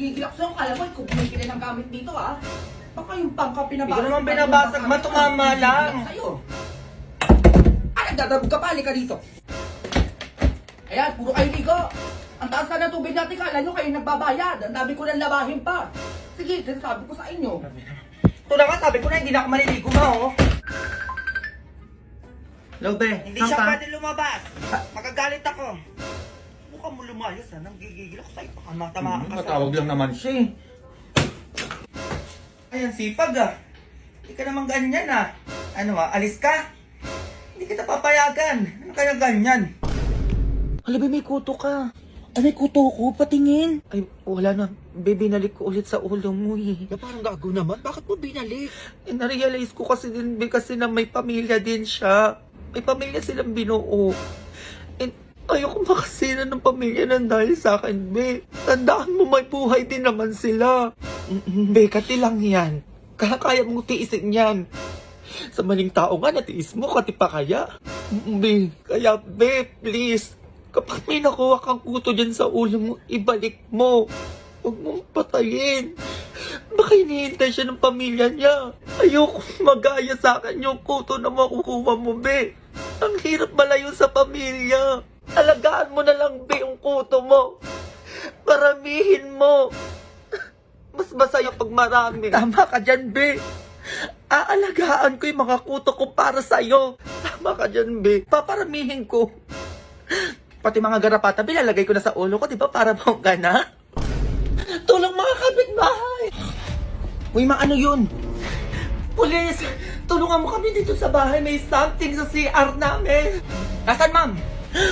nanggigigil ako sa'yo. Kala mo, ikaw bumibili ng gamit dito, ha? Baka yung pangka Hindi ko pinabasag. naman binabasag, tumama lang. Sa'yo. Nagdadabog ka pa, halika dito. Ayan, puro kayo ligo. Ang taas ka ng tubig natin, kala nyo kayo nagbabayad. Ang dami ko nang labahin pa. Sige, sinasabi ko sa inyo. Ito na nga, sabi ko na hindi na ako maliligo ma, oh. Hello, be. Hindi siya pwede lumabas. Magagalit ako. Mukhang mo lumayos ha. Nanggigigil ako sa'yo. Baka matamaan ka sa... Matawag lang naman siya eh. Ayan, sipag ah. Hindi ka naman ganyan ah. Ano ah, alis ka? Hindi kita papayagan. Ano kaya ganyan? Hala, may kuto ka. Ay, may kuto ko. Patingin. Ay, wala na. Binalik ko ulit sa ulo mo eh. Na parang gago naman. Bakit mo binalik? Eh, narealize ko kasi din, kasi na may pamilya din siya. May pamilya silang binuo. And ayoko makasira ng pamilya ng dahil sa akin, be. Tandaan mo, may buhay din naman sila. Be, kati lang yan. Kaya mong tiisin yan. Sa maling tao nga, natiis mo, kati pa kaya. Be, kaya be, please. Kapag may nakuha kang kuto dyan sa ulo mo, ibalik mo. Huwag mong patayin. Baka hinihintay siya ng pamilya niya. Ayoko magaya sa akin yung kuto na makukuha mo, be. Ang hirap malayo sa pamilya. Alagaan mo na lang, be, yung kuto mo. Paramihin mo. Mas masaya pag marami. Tama ka dyan, be. Aalagaan ko yung mga kuto ko para sa'yo. Tama ka dyan, be. Paparamihin ko. Pati mga garapata, bilalagay ko na sa ulo ko, di ba? Para bongga na. Tulong mga kapitbahay! Uy, ano yun? Pulis! Tulungan mo kami dito sa bahay. May something sa CR namin. Nasaan, ma'am?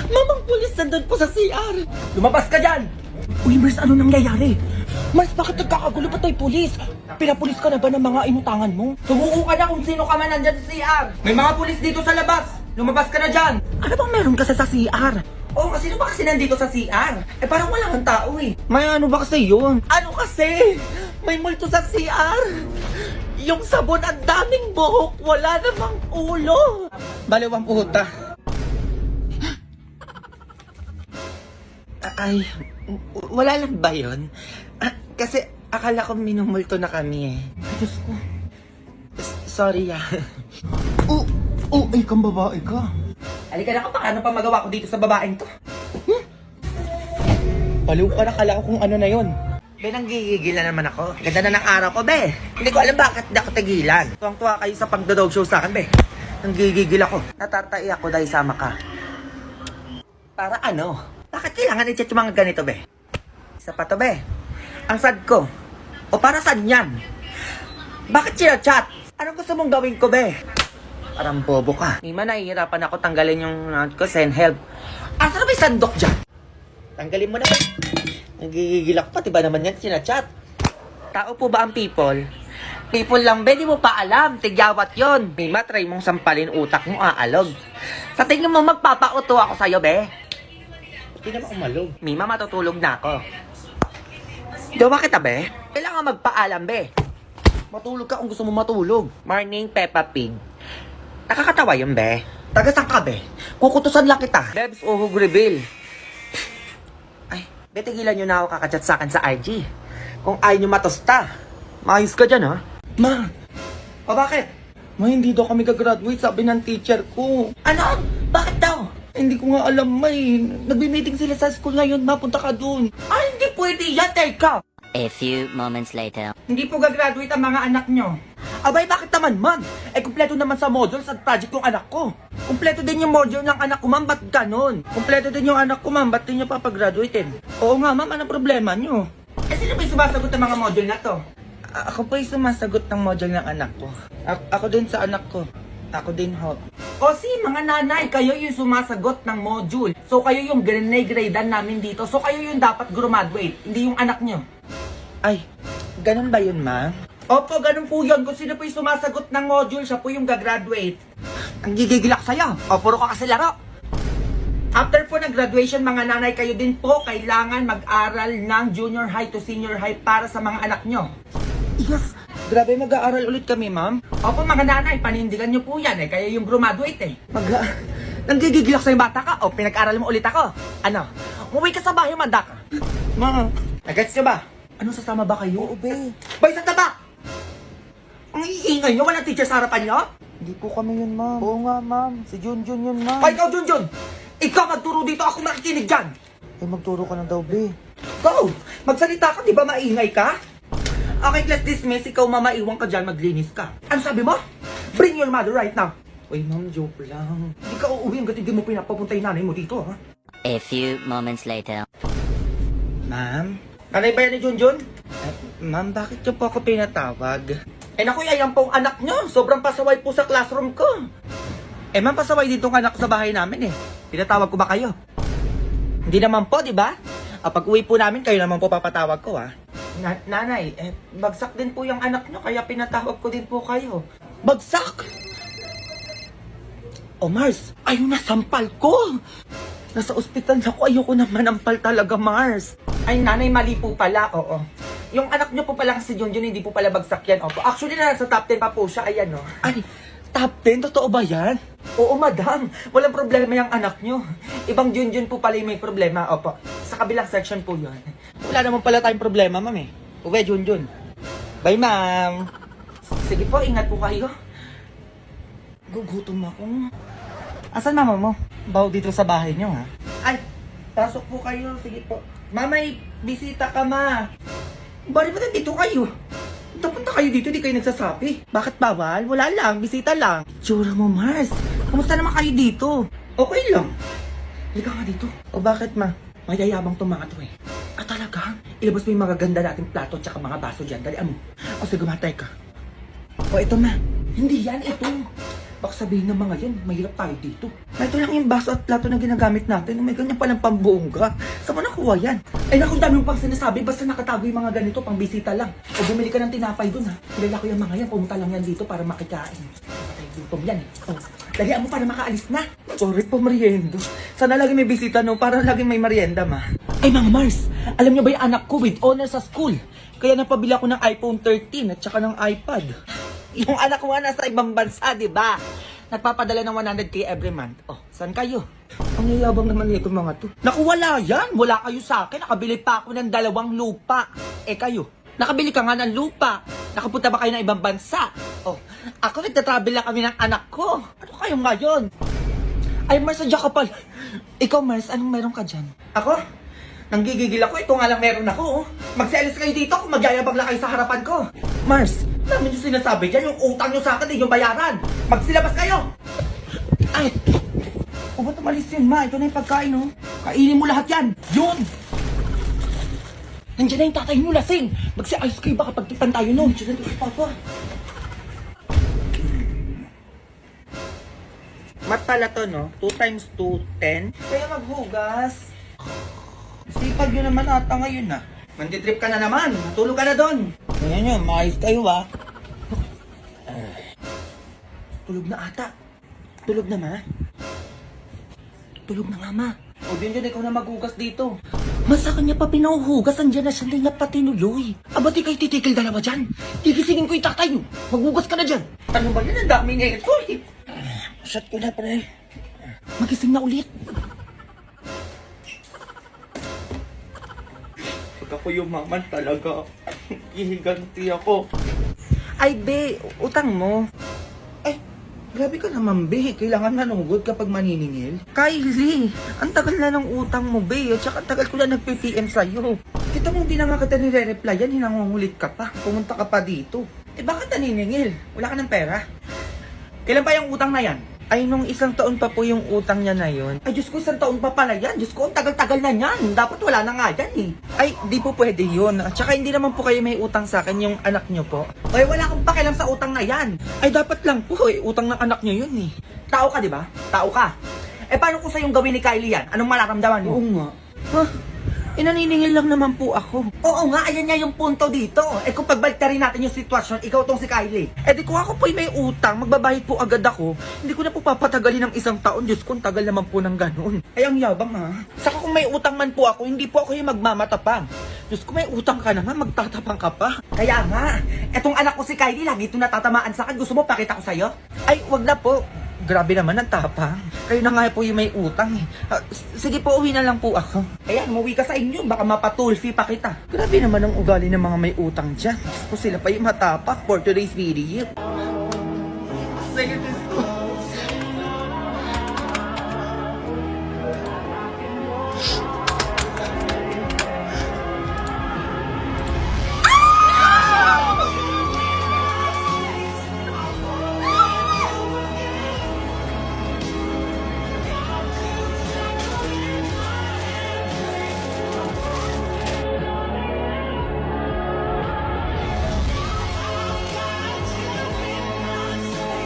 Mamang pulis, nandun po sa CR. Lumabas ka dyan! Uy, Mars, ano nangyayari? Mars, bakit nagkakagulo pa tayo, pulis? Pinapulis ka na ba ng mga inutangan mo? Sumuko ka na kung sino ka man nandyan sa CR. May mga pulis dito sa labas. Lumabas ka na dyan. Ano bang meron kasi sa CR? Oo, kasi sino ba kasi nandito sa CR? Eh parang wala kang tao eh. May ano ba kasi yun? Ano kasi? May multo sa CR. Yung sabon, ang daming buhok, wala namang ulo. Baliwang puta. Ay, wala lang ba yun? Kasi akala ko minumulto na kami eh. Diyos ko. Sorry ah. Ay kang babae ka. Halika na ka pa, ano pa magawa ko dito sa babaeng to? Baliw ka na, kala ko kung ano na yun. Be, nanggigigil na naman ako. Ganda na ng araw ko, be. Hindi ko alam bakit di ako tigilan. Tuwang-tuwa kayo sa pagdodog show sa akin, be. Nanggigigil ako. Natatay ako dahil sama ka. Para ano? Bakit kailangan i-chat yung mga ganito, be? Isa pa to, be. Ang sad ko. O para sad yan? Bakit chat? Anong gusto mong gawin ko, be? Parang bobo ka. Mima, nahihirapan ako tanggalin yung ko, send help. Asa na ba yung sandok dyan? Tanggalin mo na. Nagigigil ako, pati ba naman yan sinachat? Tao po ba ang people? People lang, be, di mo pa alam. Tigyawat yon. Mima, try mong sampalin utak mo, aalog. Sa tingin mo magpapauto ako sa'yo, be? Hindi naman umalog. Mima, matutulog na ako. Gawa kita, be? Kailangan magpaalam, be. Matulog ka kung gusto mo matulog. Morning, Peppa Pig. Nakakatawa yun, be. Taga saan ka, be? Kukutusan lang kita. Debs, uhog reveal. Ay, be, tigilan nyo na ako kakachat sa akin sa IG. Kung ayaw nyo matosta. Maayos ka dyan, ha? Ma, O, bakit? ma, hindi daw kami gagraduate, sabi ng teacher ko. Ano? Bakit daw? Hindi ko nga alam, ma eh. Nagbi-meeting sila sa school ngayon, ma, punta ka dun. Ay, hindi pwede yan, teka. A few moments later. Hindi po gagraduate ang mga anak nyo. Abay, bakit naman, ma'am? Eh, kumpleto naman sa modules at project yung anak ko. Kumpleto din yung module ng anak ko, ma'am. Ba't ganon? Kumpleto din yung anak ko, ma'am. Ba't din nyo papagraduatein? Oo nga, ma'am. Anong problema nyo? Eh, sino ba yung sumasagot ng mga module na to? Ako pa yung sumasagot ng module ng anak ko. Ako din sa anak ko. Ako din ho. O si mga nanay, kayo yung sumasagot ng module. So, kayo yung grade-gradean namin dito. So, kayo yung dapat graduate, hindi yung anak nyo. Ay, ganun ba yun, ma? Opo, ganun po yun. Kung sino po yung sumasagot ng module, siya po yung gagraduate. Ang gigigilak sa'yo. O, puro ka kasi laro. After po ng graduation, mga nanay, kayo din po kailangan mag-aral ng junior high to senior high para sa mga anak nyo. Yes! Grabe, mag-aaral ulit kami, ma'am. Opo, mga nanay, panindigan nyo po yan. Kayo yung graduate eh. Nanggigigilak sa'yo bata ka. O, pinag-aral mo ulit ako. Ano? Umuwi ka sa bahay, manda ka. Ma, Nagets nyo ba? Ano, sasama ba kayo? Oo, be. Bay, sa taba! Ang iingay nyo, walang teacher sa harapan nyo? Hindi po kami yun, ma'am. Oo nga, ma'am. Si Junjun yun, ma'am. Ay, ikaw, Junjun! Ikaw magturo dito, ako makikinig dyan! Eh, magturo ka na daw, be. Go! Magsalita ka, di ba maingay ka? Okay, class dismiss, ikaw mamaiwan ka dyan, maglinis ka. Ano sabi mo? Bring your mother right now! Uy, ma'am, joke lang. Hindi ka uuwi hanggat hindi mo pinapapunta yung nanay mo dito, ha? A few moments later. Ma'am? Nanay ba yan ni Junjun? Ma'am, bakit niyo po ako pinatawag? Eh naku, ayan pong anak niyo. Sobrang pasaway po sa classroom ko. Eh ma'am, pasaway din tong anak sa bahay namin eh. Pinatawag ko ba kayo? Hindi naman po, di ba? Pag uwi po namin, kayo naman po papatawag ko, ha? Nanay, bagsak din po yung anak niyo, kaya pinatawag ko din po kayo. Bagsak? Oh, Mars, ayun na, sampal ko. Nasa ospital na ako, ayoko na manampal talaga, Mars. Ay, nanay, mali po pala, oo. Yung anak niyo po pala si Junjun, hindi po pala bagsak yan, opo. Actually, nasa top 10 pa po siya, ayan, no. Ay, top 10? Totoo ba yan? Oo, madam. Walang problema yung anak niyo. Ibang Junjun po pala yung may problema, opo. Sa kabilang section po yun. Wala naman pala tayong problema, ma'am, eh. Uwe, Junjun. Bye, ma'am. Sige po, ingat po kayo. Gugutom ako. Asan mama mo? Baw dito sa bahay niyo, ha? Ay, pasok po kayo. Sige po. Mama, may bisita ka, ma. Bari ba dito kayo? Punta kayo dito, di kayo nagsasabi. Bakit bawal? Wala lang, bisita lang. Tsura mo, Mars. Kumusta naman kayo dito? Okay lang. Halika nga dito. O bakit, ma? Mayayabang tong mga to eh. Ah, talaga? Ilabas mo yung magaganda nating plato tsaka mga baso dyan. Dalian mo. O sige, gumatay ka. O ito, ma. Hindi yan, ito. Baka sabihin ng mga yan, mahirap tayo dito. Ito lang yung baso at plato na ginagamit natin. May ganyan palang pambongga. Saan mo nakuha yan? Ay naku, dami mong pang sinasabi. Basta nakatago yung mga ganito, pang bisita lang. O bumili ka ng tinapay dun, ha? Kilala ko yung mga yan. Pumunta lang yan dito para makikain. Patay gutom yan, eh. O, dalian mo para makaalis na. Sorry po, meriendo. Sana lagi may bisita, no? Para lagi may merienda, ma. Ay, mga Mars, alam niyo ba yung anak ko with honor sa school? Kaya napabili ako ng iPhone 13 at saka ng iPad. Yung anak ko nga nasa ibang bansa, di ba? Nagpapadala ng 100k every month. Oh, saan kayo? Ang yayabang naman nito mga to. Naku, wala yan. Wala kayo sa akin. Nakabili pa ako ng 2 lupa. Eh kayo, nakabili ka nga ng lupa. Nakapunta ba kayo ng ibang bansa? Oh, ako nagtatravel lang kami ng anak ko. Ano kayo ngayon? Ay, Mars, sadya ka pala. Ikaw, Mars, anong meron ka dyan? Ako? Nanggigigil ako. Ito nga lang meron ako. Oh. Magselis kayo dito kung magyayabang lang kayo sa harapan ko. Mars, namin yung sinasabi dyan. Yung utang nyo sa akin, yung bayaran. Magsilabas kayo! Ay! O ba't umalis yun, ma? Ito na yung pagkain, oh. Kainin mo lahat yan. Yun! Nandiyan na yung tatay mo, lasing. Magsiayos kayo, baka pagtipan tayo nun. Nandiyan na ito si Papa. Mat pala to, no? 2 times 2, 10. Kaya maghugas. Sipag nyo naman ata ngayon, ha? Manditrip ka na naman. Matulog ka na doon. Ayan yun, maayos kayo, ha? Tulog na ata. Tulog na, ma? Tulog na nga, ma. O, Junjun, ikaw na maghugas dito. Masa kanya pa pinauhugas, andyan na siya, hindi na pati nuloy. Aba, di kayo titikil dalawa dyan. Tigisingin ko yung tatay mo. Maghugas ka na dyan. Ano ba yan? Ang daming ngayon ko, eh. Shot ko na, pre. Magising na ulit. Pag ako yumaman talaga, hihiganti ako. Ay, be, utang mo. Ay, grabe ka naman, be. Kailangan manungod kapag maniningil. Kylie, ang tagal na ng utang mo, be. At saka ang tagal ko na nag-PTM sa'yo. Kita mo, hindi na nga kita nire-replyan, hinangungulit ka pa. Pumunta ka pa dito. Eh, bakit naniningil? Wala ka ng pera? Kailan pa yung utang na yan? Ay, nung 1 taon pa po yung utang niya na yun. Ay, Diyos ko, 1 taon pa pala yan. Diyos ko, ang tagal-tagal na yan. Dapat wala na nga yan, eh. Ay, di po pwede yun. At saka hindi naman po kayo may utang sa akin, yung anak niyo po. Ay, wala akong pakialam sa utang na yan. Ay, dapat lang po, eh. Utang ng anak niyo yun, eh. Tao ka, di ba? Tao ka. Eh, paano kung sa yung gawin ni Kylie yan? Anong mararamdaman mo? Oo nga. Huh? Naniningil lang naman po ako. Oo nga, ayan nga yung punto dito. Eh kung pagbalik na rin natin yung sitwasyon, ikaw tong si Kylie. Eh di kung ako po'y may utang, magbabayad po agad ako. Hindi ko na po papatagalin ng 1 taon. Diyos ko, ang tagal naman po ng ganun. Ay, ang yabang, ha. Saka kung may utang man po ako, hindi po ako yung magmamatapang. Diyos ko, may utang ka naman, magtatapang ka pa. Kaya nga, etong anak ko si Kylie, lagi ito natatamaan sa akin. Gusto mo pakita ko sa'yo? Ay, wag na po. Grabe naman ang tapang. Kayo na nga po yung may utang eh. Sige po, uwi na lang po ako. Ayan, umuwi ka sa inyo. Baka mapatulfi pa kita. Grabe naman ang ugali ng mga may utang dyan. Diyos ko, sila pa yung matapak for today's video. Sige, Diyos ko.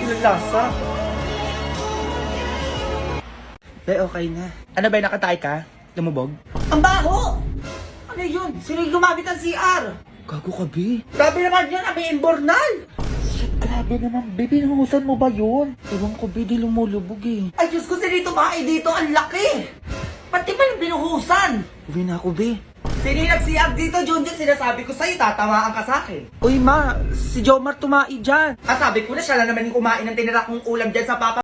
Yung lasa. Be, okay na. Ano ba, nakatay ka? Lumubog? Ang baho! Ano yun? Sino yung gumamit ng CR? Gago ka, Be. Grabe naman yan, may imbornal! Shit, grabe naman, Be. Pinuhusan mo ba yun? Ewan ko, Be, di lumulubog eh. Ay, Diyos ko, dito bahay dito, ang laki! Pati ba yung binuhusan? Uwi na ako, Be. Sino yung nag-CR dito, Junjun? Sinasabi ko sa'yo, tatamaan ka sa'kin. Uy, ma, si Jomar tumai dyan. Sabi ko na siya lang naman yung kumain ng tinira kong ulam dyan sa papa.